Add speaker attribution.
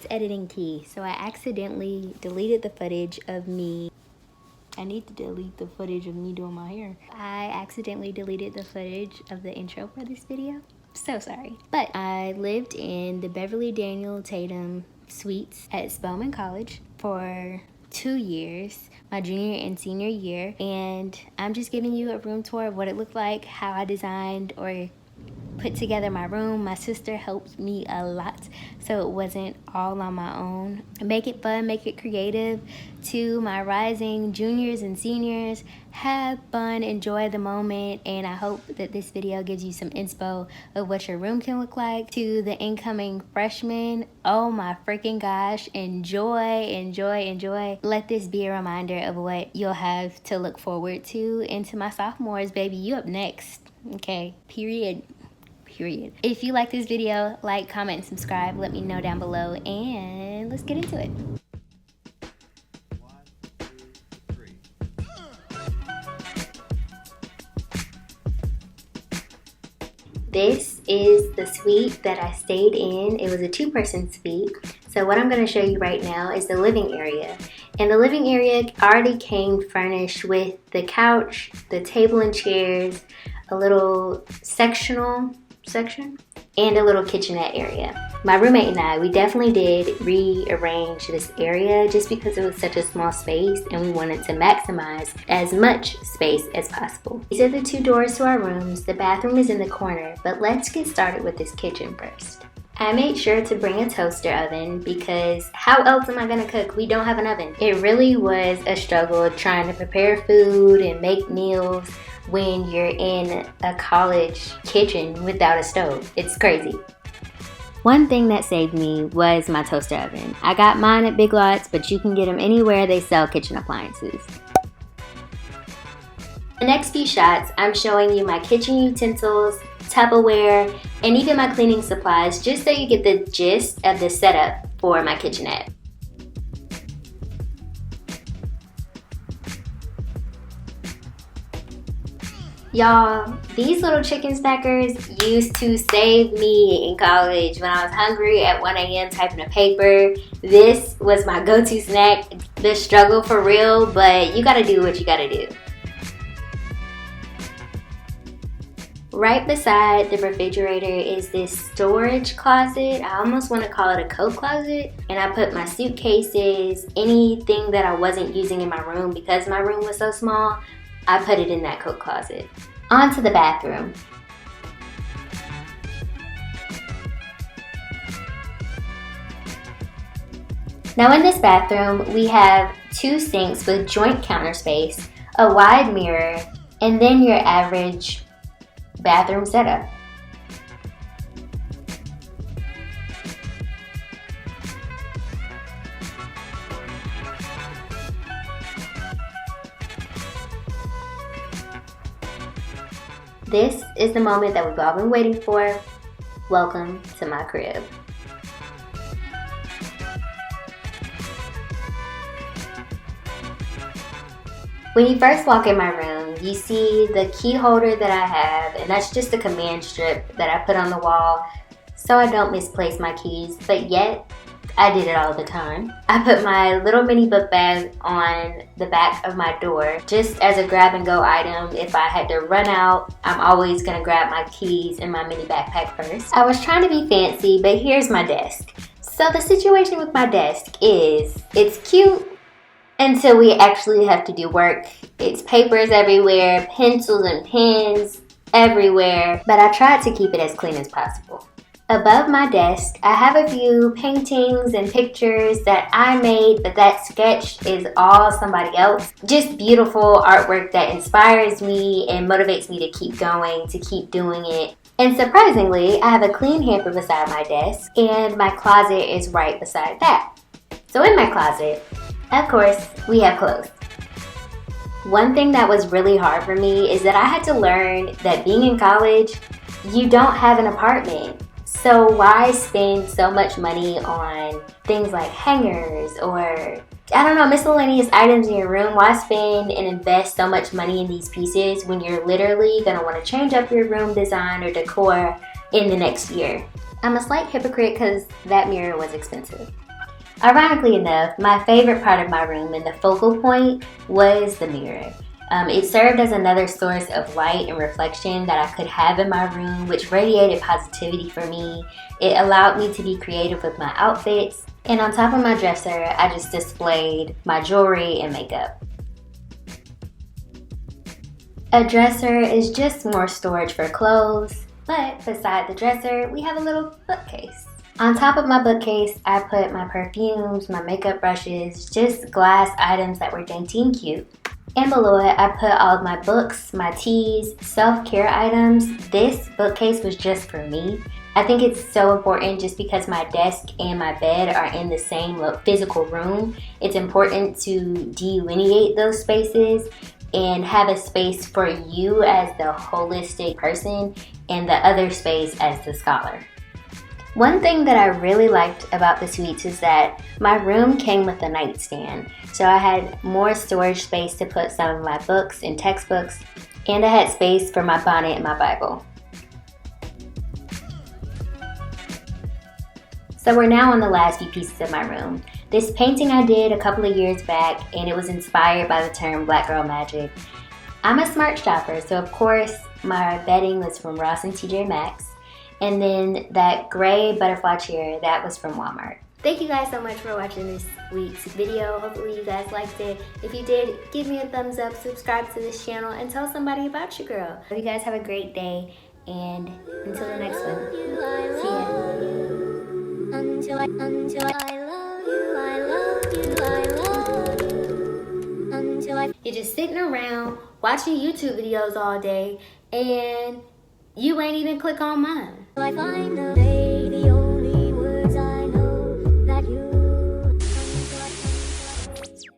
Speaker 1: it's editing key. So I accidentally deleted the footage of me. I need to delete the footage of me doing my hair. I accidentally deleted the footage of the intro for this video. So sorry. But I lived in the Beverly Daniel Tatum Suites at Spelman College for 2 years, my junior and senior year. And I'm just giving you a room tour of what it looked like, how I designed or put together my room. My sister helped me a lot, so it wasn't all on my own. Make it fun, make it creative. To my rising juniors and seniors, have fun, enjoy the moment, and I hope that this video gives you some inspo of what your room can look like. To the incoming freshmen, oh my freaking gosh, enjoy, enjoy, enjoy. Let this be a reminder of what you'll have to look forward to. And to my sophomores, baby, you up next, okay, period. If you like this video, like, comment, and subscribe. Let me know down below, and let's get into it.
Speaker 2: 1, 2, 3.
Speaker 1: This is the suite that I stayed in. It was a 2-person suite. So what I'm going to show you right now is the living area. And the living area already came furnished with the couch, the table and chairs, a little section, and a little kitchenette area. My roommate and I, we definitely did rearrange this area just because it was such a small space and we wanted to maximize as much space as possible. These are the 2 doors to our rooms. The bathroom is in the corner, but let's get started with this kitchen first. I made sure to bring a toaster oven because how else am I gonna cook? We don't have an oven. It really was a struggle trying to prepare food and make meals when you're in a college kitchen without a stove. It's crazy. One thing that saved me was my toaster oven. I got mine at Big Lots, but you can get them anywhere they sell kitchen appliances. The next few shots, I'm showing you my kitchen utensils, Tupperware, and even my cleaning supplies, just so you get the gist of the setup for my kitchenette. Y'all, these little chicken stackers used to save me in college when I was hungry at 1 a.m. typing a paper. This was my go-to snack. The struggle for real, but you gotta do what you gotta do. Right beside the refrigerator is this storage closet. I almost want to call it a coat closet. And I put my suitcases, anything that I wasn't using in my room because my room was so small, I put it in that coat closet. On to the bathroom. Now in this bathroom, we have 2 sinks with joint counter space, a wide mirror, and then your average bathroom setup. This is the moment that we've all been waiting for. Welcome to my crib. When you first walk in my room, you see the key holder that I have, and that's just a command strip that I put on the wall so I don't misplace my keys, but yet I did it all the time. I put my little mini book bag on the back of my door just as a grab and go item. If I had to run out, I'm always gonna grab my keys in my mini backpack first. I was trying to be fancy, but here's my desk. So the situation with my desk is, it's cute until we actually have to do work. It's papers everywhere, pencils and pens everywhere, but I tried to keep it as clean as possible. Above my desk, I have a few paintings and pictures that I made, but that sketch is all somebody else. Just beautiful artwork that inspires me and motivates me to keep going, to keep doing it. And surprisingly, I have a clean hamper beside my desk, and my closet is right beside that. So in my closet, of course, we have clothes. One thing that was really hard for me is that I had to learn that being in college, you don't have an apartment. So why spend so much money on things like hangers or, I don't know, miscellaneous items in your room? Why spend and invest so much money in these pieces when you're literally gonna wanna change up your room design or decor in the next year? I'm a slight hypocrite because that mirror was expensive. Ironically enough, my favorite part of my room and the focal point was the mirror. It served as another source of light and reflection that I could have in my room, which radiated positivity for me. It allowed me to be creative with my outfits. And on top of my dresser, I just displayed my jewelry and makeup. A dresser is just more storage for clothes, but beside the dresser, we have a little bookcase. On top of my bookcase, I put my perfumes, my makeup brushes, just glass items that were dainty and cute. And below it, I put all of my books, my teas, self-care items. This bookcase was just for me. I think it's so important just because my desk and my bed are in the same physical room. It's important to delineate those spaces and have a space for you as the holistic person and the other space as the scholar. One thing that I really liked about the suites is that my room came with a nightstand. So I had more storage space to put some of my books and textbooks, and I had space for my bonnet and my Bible. So we're now on the last few pieces of my room. This painting I did a couple of years back, and it was inspired by the term Black Girl Magic. I'm a smart shopper, so of course my bedding was from Ross and TJ Maxx. And then that gray butterfly chair, that was from Walmart. Thank you guys so much for watching this week's video. Hopefully you guys liked it. If you did, give me a thumbs up, subscribe to this channel, and tell somebody about your girl. Hope you guys have a great day, and until the next one, see ya. Until I love you, I love you. Until you're just sitting around watching YouTube videos all day, and you ain't even click on mine. I find a day.